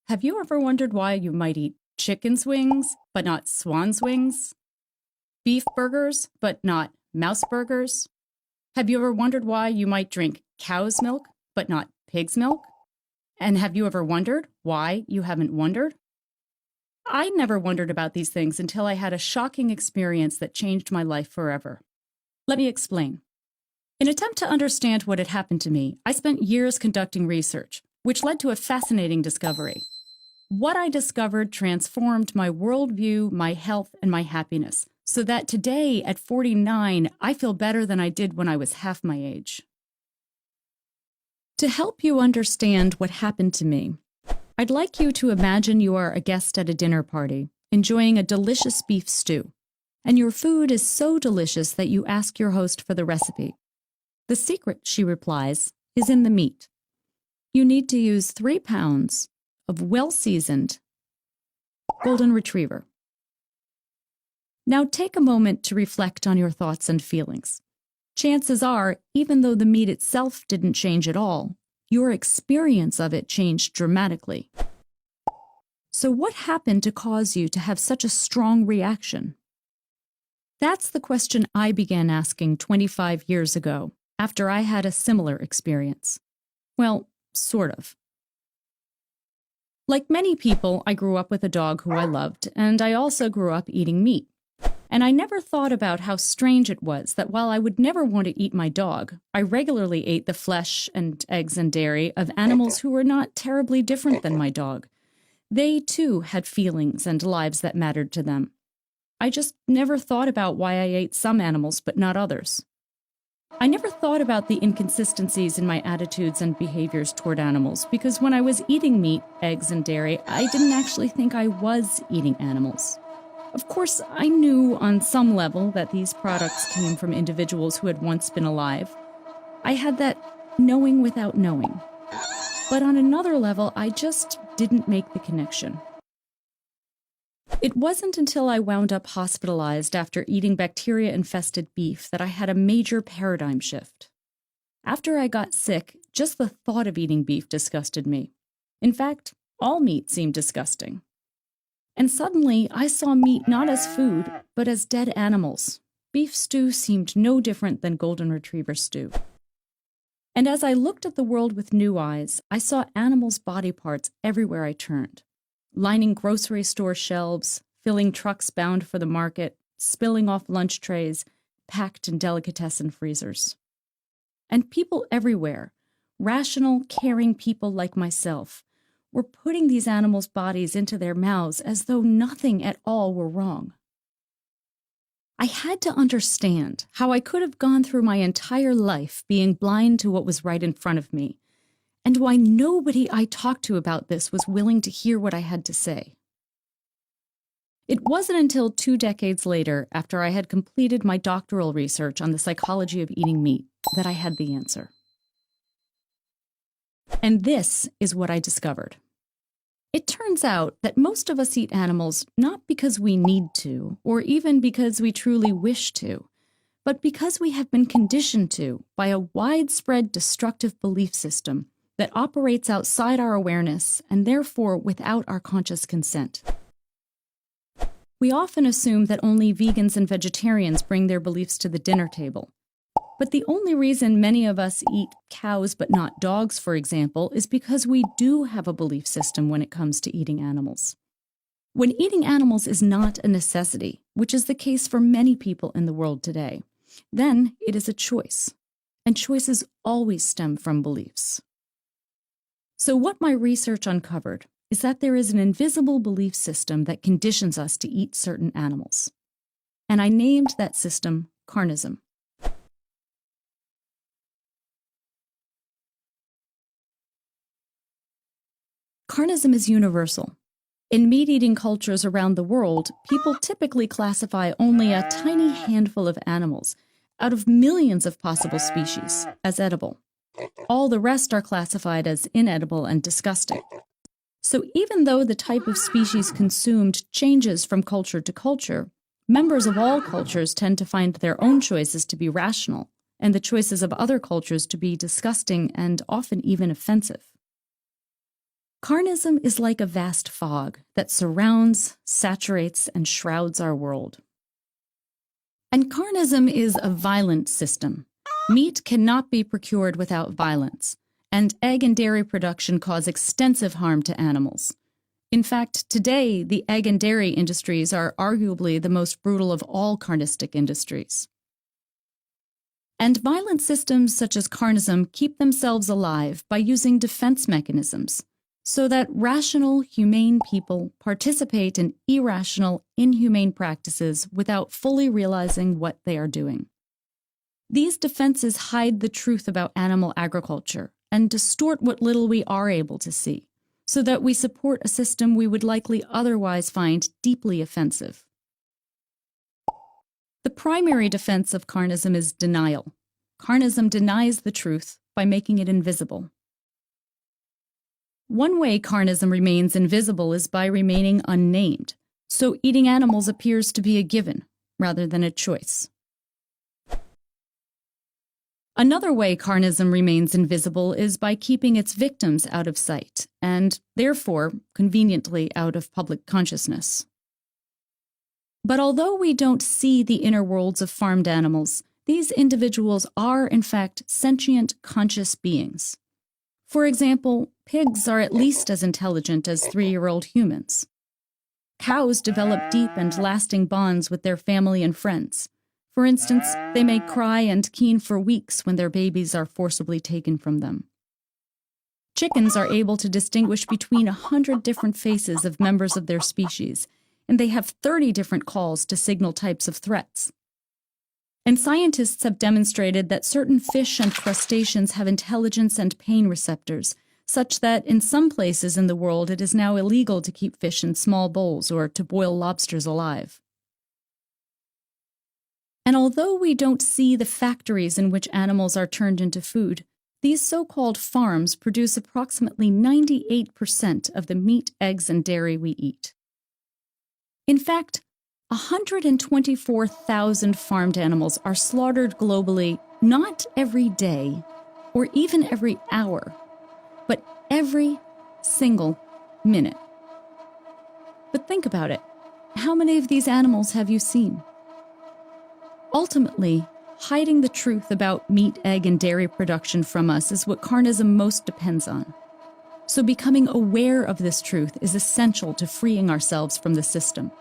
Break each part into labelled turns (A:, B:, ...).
A: Have you ever wondered why you might eat chicken's wings, but not swan's wings? Beef burgers, but not mouse burgers? Have you ever wondered why you might drink cow's milk, but not pig's milk? And have you ever wondered why you haven't wondered? I never wondered about these things until I had a shocking experience that changed my life forever. Let me explain. In an attempt to understand what had happened to me, I spent years conducting research, which led to a fascinating discovery. What I discovered transformed my worldview, my health, and my happiness, so that today, at 49, I feel better than I did when I was half my age. To help you understand what happened to me, I'd like you to imagine you are a guest at a dinner party, enjoying a delicious beef stew, and your food is so delicious that you ask your host for the recipe. The secret, she replies, is in the meat. You need to use 3 pounds of well-seasoned golden retriever. Now take a moment to reflect on your thoughts and feelings. Chances are, even though the meat itself didn't change at all, your experience of it changed dramatically. So what happened to cause you to have such a strong reaction? That's the question I began asking 25 years ago, after I had a similar experience. Well, sort of. Like many people, I grew up with a dog who I loved, and I also grew up eating meat. And I never thought about how strange it was that while I would never want to eat my dog, I regularly ate the flesh and eggs and dairy of animals who were not terribly different than my dog. They, too, had feelings and lives that mattered to them. I just never thought about why I ate some animals but not others. I never thought about the inconsistencies in my attitudes and behaviors toward animals because when I was eating meat, eggs, and dairy, I didn't actually think I was eating animals. Of course, I knew on some level that these products came from individuals who had once been alive. I had that knowing without knowing. But on another level, I just didn't make the connection. It wasn't until I wound up hospitalized after eating bacteria-infested beef that I had a major paradigm shift. After I got sick, just the thought of eating beef disgusted me. In fact, all meat seemed disgusting. And suddenly, I saw meat not as food, but as dead animals. Beef stew seemed no different than golden retriever stew. And as I looked at the world with new eyes, I saw animals' body parts everywhere I turned, lining grocery store shelves, filling trucks bound for the market, spilling off lunch trays, packed in delicatessen freezers. And people everywhere, rational, caring people like myself, were putting these animals' bodies into their mouths as though nothing at all were wrong. I had to understand how I could have gone through my entire life being blind to what was right in front of me, and why nobody I talked to about this was willing to hear what I had to say. It wasn't until 2 decades later, after I had completed my doctoral research on the psychology of eating meat, that I had the answer. And this is what I discovered. It turns out that most of us eat animals not because we need to, or even because we truly wish to, but because we have been conditioned to by a widespread destructive belief system that operates outside our awareness and therefore without our conscious consent. We often assume that only vegans and vegetarians bring their beliefs to the dinner table. But the only reason many of us eat cows but not dogs, for example, is because we do have a belief system when it comes to eating animals. When eating animals is not a necessity, which is the case for many people in the world today, then it is a choice. And choices always stem from beliefs. So what my research uncovered is that there is an invisible belief system that conditions us to eat certain animals. And I named that system carnism. Carnism is universal. In meat-eating cultures around the world, people typically classify only a tiny handful of animals, out of millions of possible species, as edible. All the rest are classified as inedible and disgusting. So even though the type of species consumed changes from culture to culture, members of all cultures tend to find their own choices to be rational, and the choices of other cultures to be disgusting and often even offensive. Carnism is like a vast fog that surrounds, saturates, and shrouds our world. And carnism is a violent system. Meat cannot be procured without violence, and egg and dairy production cause extensive harm to animals. In fact, today, the egg and dairy industries are arguably the most brutal of all carnistic industries. And violent systems such as carnism keep themselves alive by using defense mechanisms, so that rational, humane people participate in irrational, inhumane practices without fully realizing what they are doing. These defenses hide the truth about animal agriculture and distort what little we are able to see, so that we support a system we would likely otherwise find deeply offensive. The primary defense of carnism is denial. Carnism denies the truth by making it invisible. One way carnism remains invisible is by remaining unnamed, so eating animals appears to be a given rather than a choice. Another way carnism remains invisible is by keeping its victims out of sight, and therefore, conveniently, out of public consciousness. But although we don't see the inner worlds of farmed animals, these individuals are, in fact, sentient, conscious beings. For example, pigs are at least as intelligent as 3-year-old humans. Cows develop deep and lasting bonds with their family and friends. For instance, they may cry and keen for weeks when their babies are forcibly taken from them. Chickens are able to distinguish between 100 different faces of members of their species, and they have 30 different calls to signal types of threats. And scientists have demonstrated that certain fish and crustaceans have intelligence and pain receptors, such that in some places in the world it is now illegal to keep fish in small bowls or to boil lobsters alive. And although we don't see the factories in which animals are turned into food, these so-called farms produce approximately 98% of the meat, eggs, and dairy we eat. In fact, 124,000 farmed animals are slaughtered globally not every day or even every hour, but every single minute. But think about it. How many of these animals have you seen? Ultimately, hiding the truth about meat, egg, and dairy production from us is what carnism most depends on. So becoming aware of this truth is essential to freeing ourselves from the system.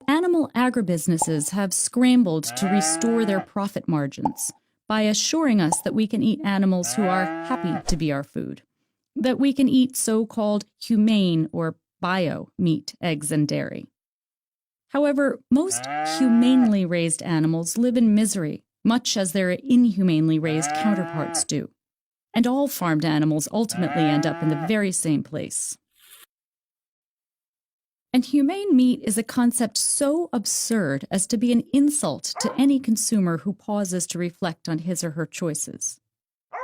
A: Animal agribusinesses have scrambled to restore their profit margins by assuring us that we can eat animals who are happy to be our food, that we can eat so-called humane or bio meat, eggs, and dairy. However, most humanely raised animals live in misery, much as their inhumanely raised counterparts do. And all farmed animals ultimately end up in the very same place. And humane meat is a concept so absurd as to be an insult to any consumer who pauses to reflect on his or her choices.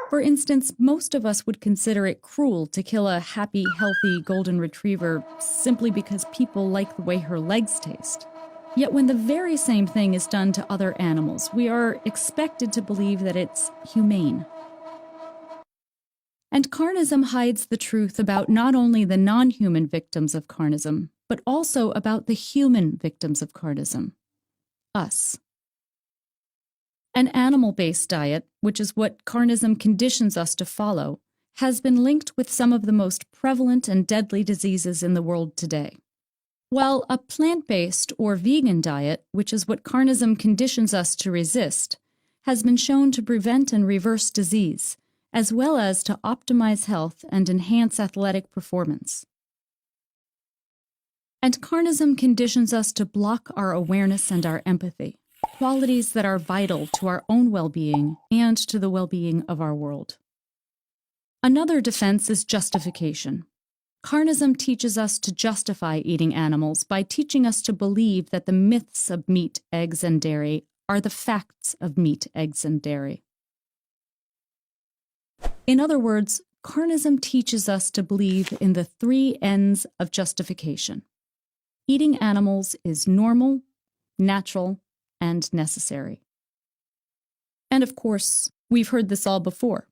A: For instance, most of us would consider it cruel to kill a happy, healthy golden retriever simply because people like the way her legs taste. Yet when the very same thing is done to other animals, we are expected to believe that it's humane. And carnism hides the truth about not only the non-human victims of carnism, but also about the human victims of carnism, us. An animal-based diet, which is what carnism conditions us to follow, has been linked with some of the most prevalent and deadly diseases in the world today. While a plant-based or vegan diet, which is what carnism conditions us to resist, has been shown to prevent and reverse disease, as well as to optimize health and enhance athletic performance. And carnism conditions us to block our awareness and our empathy, qualities that are vital to our own well-being and to the well-being of our world. Another defense is justification. Carnism teaches us to justify eating animals by teaching us to believe that the myths of meat, eggs, and dairy are the facts of meat, eggs, and dairy. In other words, carnism teaches us to believe in the 3 N's of justification. Eating animals is normal, natural, and necessary. And of course, we've heard this all before.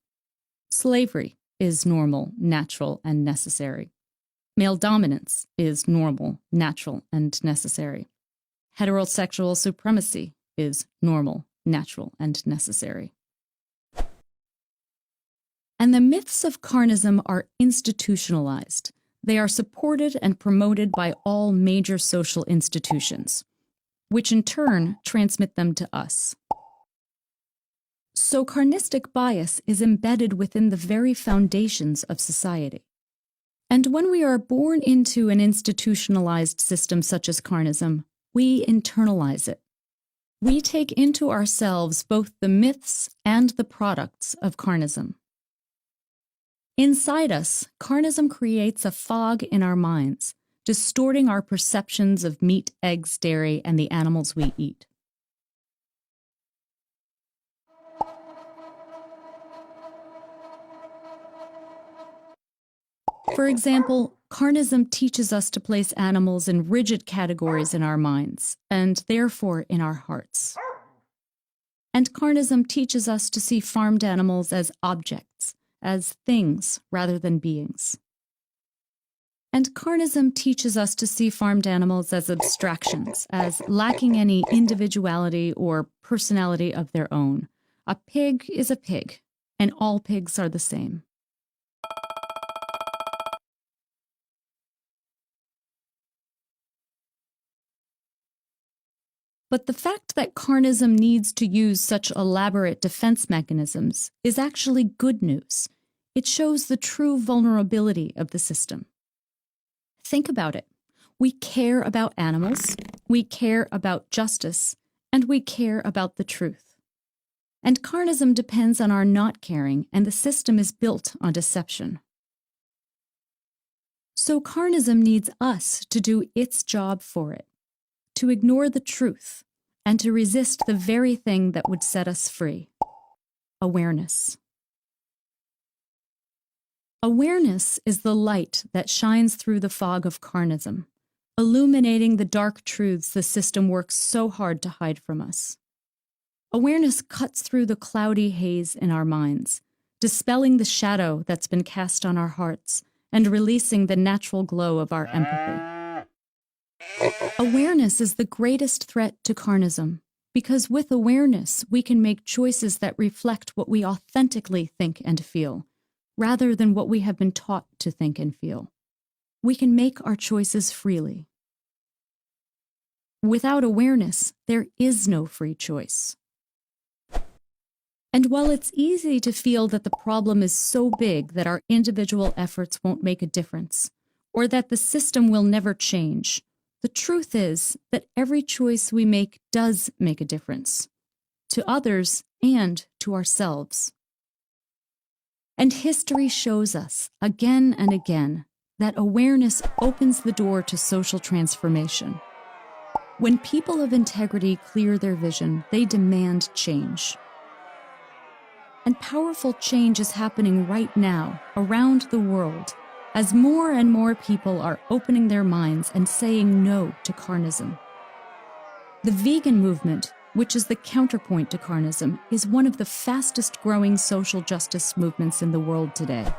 A: Slavery is normal, natural, and necessary. Male dominance is normal, natural, and necessary. Heterosexual supremacy is normal, natural, and necessary. And the myths of carnism are institutionalized. They are supported and promoted by all major social institutions, which in turn transmit them to us. So carnistic bias is embedded within the very foundations of society. And when we are born into an institutionalized system such as carnism, we internalize it. We take into ourselves both the myths and the products of carnism. Inside us, carnism creates a fog in our minds, distorting our perceptions of meat, eggs, dairy, and the animals we eat. For example, carnism teaches us to place animals in rigid categories in our minds, and therefore in our hearts. And carnism teaches us to see farmed animals as objects, as things rather than beings. And carnism teaches us to see farmed animals as abstractions, as lacking any individuality or personality of their own. A pig is a pig, and all pigs are the same. But the fact that carnism needs to use such elaborate defense mechanisms is actually good news. It shows the true vulnerability of the system. Think about it. We care about animals, we care about justice, and we care about the truth. And carnism depends on our not caring, and the system is built on deception. So carnism needs us to do its job for it, to ignore the truth, and to resist the very thing that would set us free: awareness. Awareness is the light that shines through the fog of carnism, illuminating the dark truths the system works so hard to hide from us. Awareness cuts through the cloudy haze in our minds, dispelling the shadow that's been cast on our hearts and releasing the natural glow of our empathy. Awareness is the greatest threat to carnism, because with awareness, we can make choices that reflect what we authentically think and feel, rather than what we have been taught to think and feel. We can make our choices freely. Without awareness, there is no free choice. And while it's easy to feel that the problem is so big that our individual efforts won't make a difference, or that the system will never change, the truth is that every choice we make does make a difference, to others and to ourselves. And history shows us, again and again, that awareness opens the door to social transformation. When people of integrity clear their vision, they demand change. And powerful change is happening right now, around the world, as more and more people are opening their minds and saying no to carnism. The vegan movement, which is the counterpoint to carnism, is one of the fastest growing social justice movements in the world today.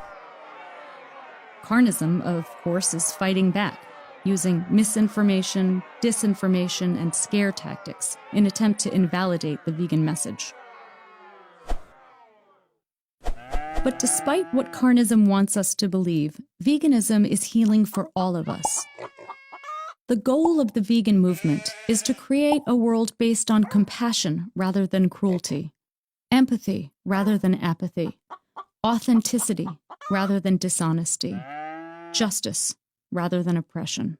A: Carnism, of course, is fighting back, using misinformation, disinformation, and scare tactics in an attempt to invalidate the vegan message. But despite what carnism wants us to believe, veganism is healing for all of us. The goal of the vegan movement is to create a world based on compassion rather than cruelty, empathy rather than apathy, authenticity rather than dishonesty, justice rather than oppression.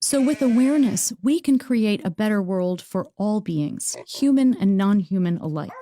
A: So with awareness, we can create a better world for all beings, human and non-human alike.